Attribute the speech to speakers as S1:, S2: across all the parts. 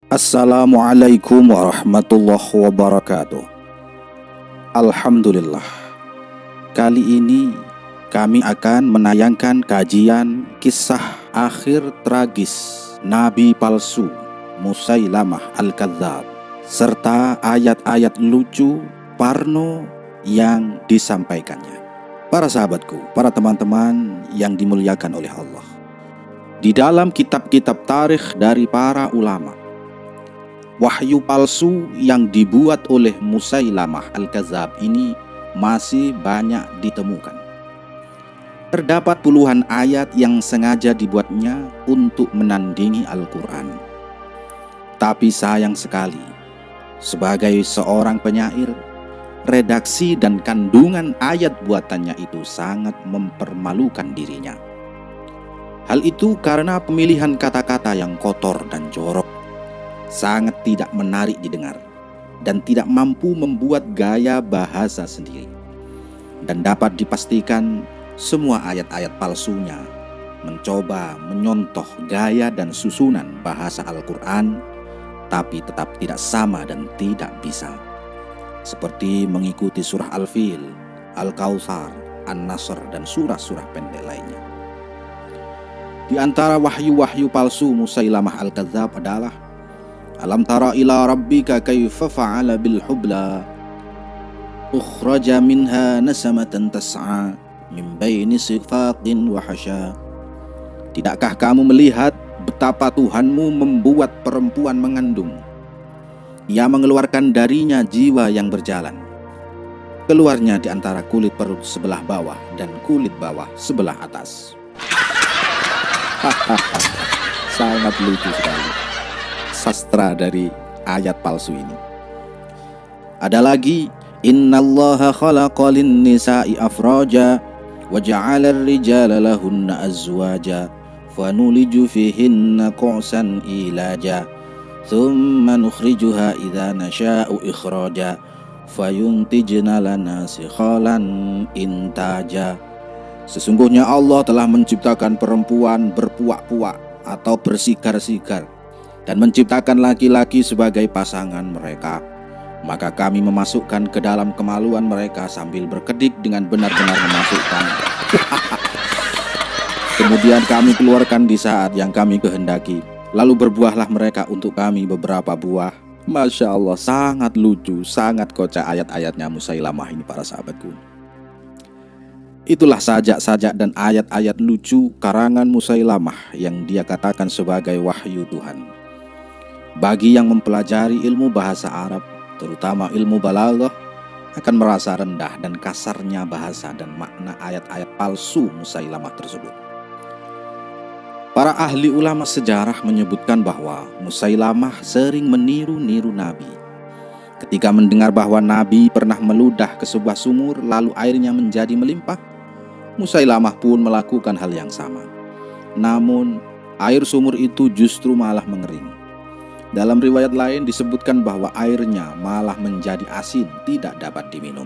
S1: Assalamualaikum warahmatullahi wabarakatuh. Alhamdulillah. Kali ini kami akan menayangkan kajian kisah akhir tragis Nabi palsu Musailamah Al-Kadzab serta ayat-ayat lucu Parno yang disampaikannya. Para sahabatku, para teman-teman yang dimuliakan oleh Allah, di dalam kitab-kitab tarikh dari para ulama, wahyu palsu yang dibuat oleh Musailamah Al-Kadzab ini masih banyak ditemukan. Terdapat puluhan ayat yang sengaja dibuatnya untuk menandingi Al-Quran. Tapi sayang sekali, sebagai seorang penyair, redaksi dan kandungan ayat buatannya itu sangat mempermalukan dirinya. Hal itu karena pemilihan kata-kata yang kotor dan jorok, sangat tidak menarik didengar, dan tidak mampu membuat gaya bahasa sendiri. Dan dapat dipastikan semua ayat-ayat palsunya mencoba menyontoh gaya dan susunan bahasa Al-Quran, tapi tetap tidak sama dan tidak bisa. Seperti mengikuti surah Al-Fil, Al-Kautsar, An-Nasr, dan surah-surah pendek lainnya. Di antara wahyu-wahyu palsu Musailamah Al-Kadzab adalah Alam tara ila rabbika kaifa fa'ala bil hubla ukhraja minha nasamatan tas'a min baini sifaqin wa hasya. Tidakkah kamu melihat betapa Tuhanmu membuat perempuan mengandung? Ia mengeluarkan darinya jiwa yang berjalan. Keluarnya di antara kulit perut sebelah bawah dan kulit bawah sebelah atas. Sangat lucu sekali sastra dari ayat palsu ini. Ada lagi, innallaha khalaqa lin-nisa'i afraja wa ja'ala ar-rijala lahunna azwaja fanuliju fihinna qa'san ilaja thumma nukhrijuha idza nasha'u ikhraja fayuntijna lana sikhalan intaja. Sesungguhnya Allah telah menciptakan perempuan berpuak-puak atau bersigar-sigar dan menciptakan laki-laki sebagai pasangan mereka. Maka kami memasukkan ke dalam kemaluan mereka sambil berkedip dengan benar-benar memasukkan. Kemudian kami keluarkan di saat yang kami kehendaki. Lalu berbuahlah mereka untuk kami beberapa buah. Masya Allah, sangat lucu, sangat kocak ayat-ayatnya Musailamah ini para sahabatku. Itulah sajak-sajak dan ayat-ayat lucu karangan Musailamah yang dia katakan sebagai wahyu Tuhan. Bagi yang mempelajari ilmu bahasa Arab, terutama ilmu balaghah, akan merasa rendah dan kasarnya bahasa dan makna ayat-ayat palsu Musailamah tersebut. Para ahli ulama sejarah menyebutkan bahwa Musailamah sering meniru-niru Nabi. Ketika mendengar bahwa Nabi pernah meludah ke sebuah sumur lalu airnya menjadi melimpah, Musailamah pun melakukan hal yang sama. Namun, air sumur itu justru malah mengering. Dalam riwayat lain disebutkan bahwa airnya malah menjadi asin, tidak dapat diminum.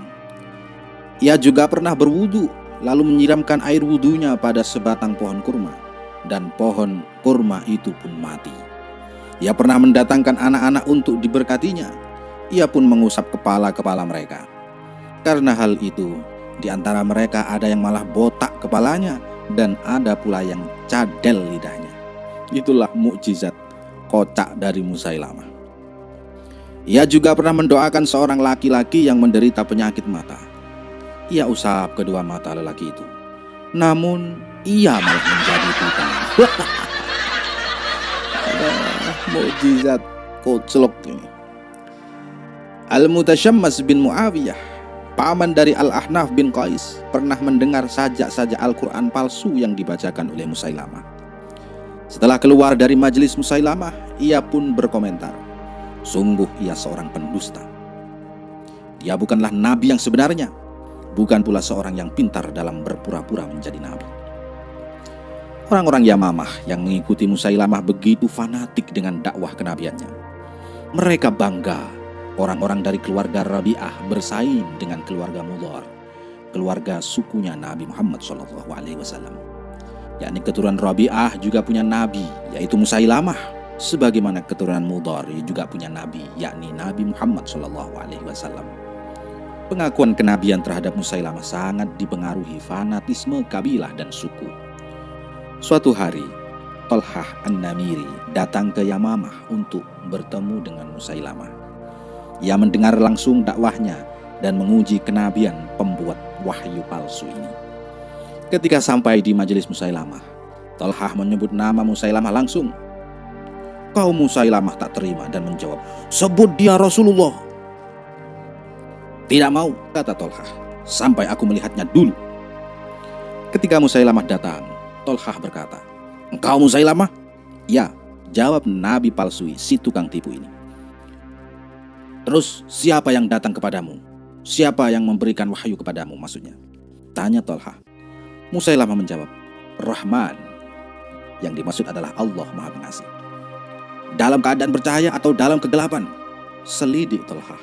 S1: Ia juga pernah berwudu, lalu menyiramkan air wudunya pada sebatang pohon kurma, dan pohon kurma itu pun mati. Ia pernah mendatangkan anak-anak untuk diberkatinya. Ia pun mengusap kepala-kepala mereka. Karena hal itu, di antara mereka ada yang malah botak kepalanya, dan ada pula yang cadel lidahnya. Itulah mukjizat kocak dari Musailamah. Ia juga pernah mendoakan seorang laki-laki yang menderita penyakit mata. Ia usap kedua mata lelaki itu, namun ia malah menjadi buta. Ada mukjizat koclok ini. Al-Mutasyammas bin Muawiyah, paman dari Al-Ahnaf bin Qais, pernah mendengar sajak-sajak Al-Quran palsu yang dibacakan oleh Musailamah. Setelah keluar dari majelis Musailamah, ia pun berkomentar, sungguh ia seorang pendusta. Dia bukanlah nabi yang sebenarnya, bukan pula seorang yang pintar dalam berpura-pura menjadi nabi. Orang-orang Yamamah yang mengikuti Musailamah begitu fanatik dengan dakwah kenabiannya. Mereka bangga orang-orang dari keluarga Rabi'ah bersaing dengan keluarga Mudhar, keluarga sukunya Nabi Muhammad SAW. Yakni keturunan Rabi'ah juga punya nabi, yaitu Musailamah. Sebagaimana keturunan Mudhar juga punya nabi, yakni Nabi Muhammad SAW. Pengakuan kenabian terhadap Musailamah sangat dipengaruhi fanatisme kabilah dan suku. Suatu hari, Thalhah An-Namiri datang ke Yamamah untuk bertemu dengan Musailamah. Ia mendengar langsung dakwahnya dan menguji kenabian pembuat wahyu palsu ini. Ketika sampai di majelis Musailamah, Thalhah menyebut nama Musailamah langsung. Kaum Musailamah tak terima dan menjawab, "Sebut dia Rasulullah." "Tidak mau," kata Thalhah, "sampai aku melihatnya dulu." Ketika Musailamah datang, Thalhah berkata, "Engkau Musailamah?" "Ya," jawab nabi palsu si tukang tipu ini. "Terus siapa yang datang kepadamu? Siapa yang memberikan wahyu kepadamu maksudnya?" tanya Thalhah. Musailamah menjawab, "Rahman." Yang dimaksud adalah Allah Maha Pengasih. "Dalam keadaan bercahaya atau dalam kegelapan?" selidik Thalhah.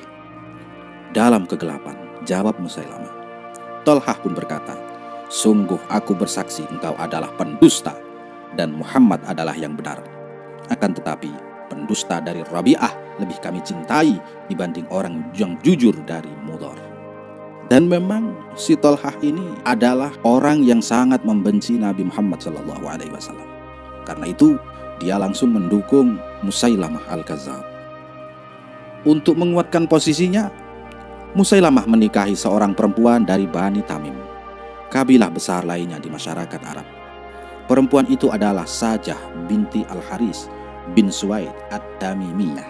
S1: "Dalam kegelapan," jawab Musailamah. Thalhah pun berkata, "Sungguh aku bersaksi engkau adalah pendusta dan Muhammad adalah yang benar. Akan tetapi pendusta dari Rabi'ah lebih kami cintai dibanding orang yang jujur dari Mudhar." Dan memang si Thalhah ini adalah orang yang sangat membenci Nabi Muhammad SAW. Karena itu dia langsung mendukung Musailamah Al-Kadzdzab. Untuk menguatkan posisinya, Musailamah menikahi seorang perempuan dari Bani Tamim, kabilah besar lainnya di masyarakat Arab. Perempuan itu adalah Sajah binti Al-Haris bin Suwaid At-Tamimiyah.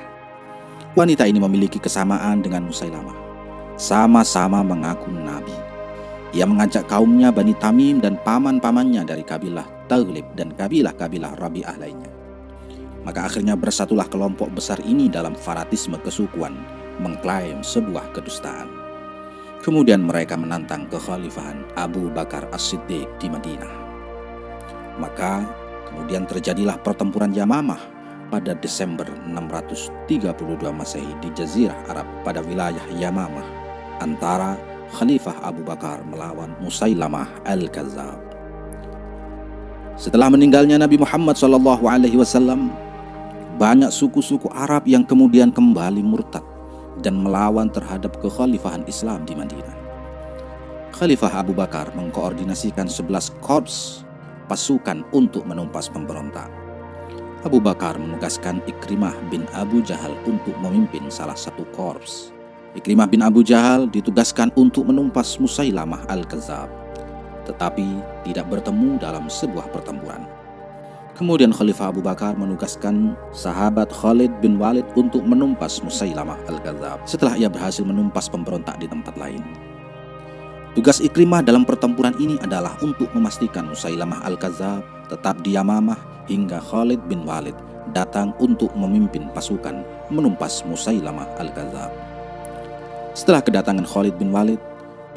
S1: Wanita ini memiliki kesamaan dengan Musailamah, sama-sama mengaku nabi. Ia mengajak kaumnya Bani Tamim dan paman-pamannya dari kabilah Taghlib dan kabilah-kabilah Rabi'ah lainnya. Maka akhirnya bersatulah kelompok besar ini dalam fanatisme kesukuan, mengklaim sebuah kedustaan. Kemudian mereka menantang kekhalifahan Abu Bakar As-Siddiq di Madinah. Maka kemudian terjadilah pertempuran Yamamah pada Desember 632 Masehi di Jazirah Arab pada wilayah Yamamah antara Khalifah Abu Bakar melawan Musailamah Al-Kadzdzab. Setelah meninggalnya Nabi Muhammad SAW, banyak suku-suku Arab yang kemudian kembali murtad dan melawan terhadap kekhalifahan Islam di Madinah. Khalifah Abu Bakar mengkoordinasikan 11 korps pasukan untuk menumpas pemberontak. Abu Bakar menugaskan Ikrimah bin Abu Jahal untuk memimpin salah satu korps. Ikrimah bin Abu Jahal ditugaskan untuk menumpas Musailamah Al-Kadzdzab, tetapi tidak bertemu dalam sebuah pertempuran. Kemudian Khalifah Abu Bakar menugaskan sahabat Khalid bin Walid untuk menumpas Musailamah Al-Kadzdzab setelah ia berhasil menumpas pemberontak di tempat lain. Tugas Ikrimah dalam pertempuran ini adalah untuk memastikan Musailamah Al-Kadzdzab tetap di Yamamah hingga Khalid bin Walid datang untuk memimpin pasukan menumpas Musailamah Al-Kadzdzab. Setelah kedatangan Khalid bin Walid,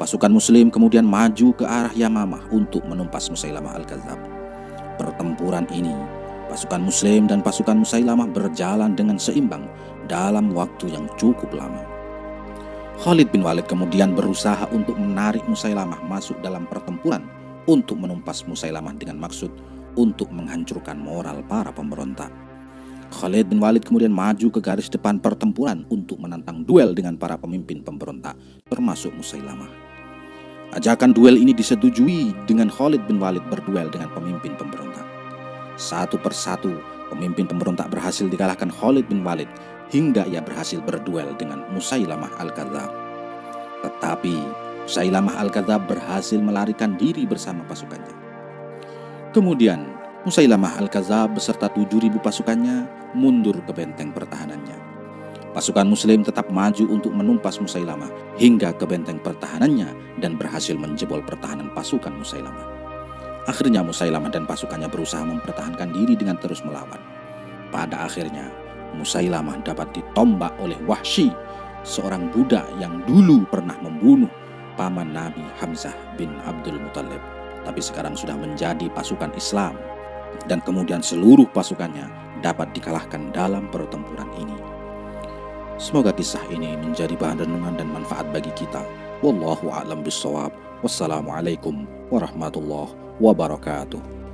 S1: pasukan Muslim kemudian maju ke arah Yamamah untuk menumpas Musailamah Al-Kadzdzab. Pertempuran ini, pasukan Muslim dan pasukan Musailamah berjalan dengan seimbang dalam waktu yang cukup lama. Khalid bin Walid kemudian berusaha untuk menarik Musailamah masuk dalam pertempuran untuk menumpas Musailamah dengan maksud untuk menghancurkan moral para pemberontak. Khalid bin Walid kemudian maju ke garis depan pertempuran untuk menantang duel dengan para pemimpin pemberontak, termasuk Musailamah. Ajakan duel ini disetujui dengan Khalid bin Walid berduel dengan pemimpin pemberontak. Satu persatu, pemimpin pemberontak berhasil dikalahkan Khalid bin Walid hingga ia berhasil berduel dengan Musailamah Al-Kadzdzab. Tetapi Musailamah Al-Kadzdzab berhasil melarikan diri bersama pasukannya. Kemudian Musailamah Al-Kadzdzab beserta 7.000 pasukannya mundur ke benteng pertahanannya. Pasukan Muslim tetap maju untuk menumpas Musailamah hingga ke benteng pertahanannya dan berhasil menjebol pertahanan pasukan Musailamah. Akhirnya Musailamah dan pasukannya berusaha mempertahankan diri dengan terus melawan. Pada akhirnya Musailamah dapat ditombak oleh Wahsy, seorang budak yang dulu pernah membunuh paman Nabi Hamzah bin Abdul Muthalib, tapi sekarang sudah menjadi pasukan Islam, dan kemudian seluruh pasukannya dapat dikalahkan dalam pertempuran ini. Semoga kisah ini menjadi bahan renungan dan manfaat bagi kita. Wallahu a'lam bishawab. Wassalamualaikum warahmatullahi wabarakatuh.